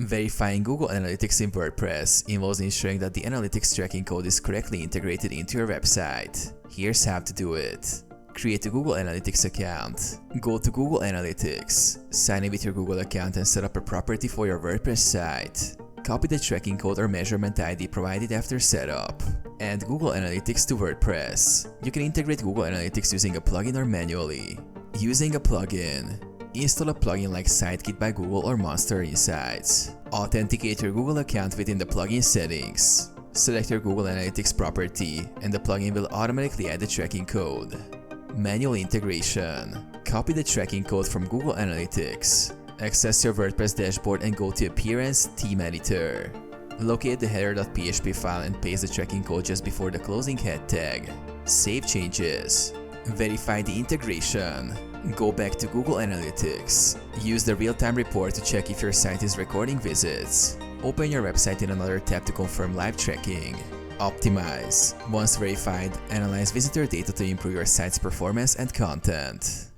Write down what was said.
Verifying Google Analytics in WordPress involves ensuring that the analytics tracking code is correctly integrated into your website. Here's how to do it. Create a Google Analytics account. Go to Google Analytics, sign in with your Google account and set up a property for your WordPress site. Copy the tracking code or measurement ID provided after setup. Add Google Analytics to WordPress. You can integrate Google Analytics using a plugin or manually. Using a plugin. Install a plugin like Sitekit by Google or Monster Insights. Authenticate your Google account within the plugin settings. Select your Google Analytics property, and the plugin will automatically add the tracking code. Manual integration. Copy the tracking code from Google Analytics. Access your WordPress dashboard and go to Appearance Theme Editor. Locate the header.php file and paste the tracking code just before the closing head tag. Save changes. Verify the integration. Go back to Google Analytics. Use the real-time report to check if your site is recording visits. Open your website in another tab to confirm live tracking. Optimize. Once verified, analyze visitor data to improve your site's performance and content.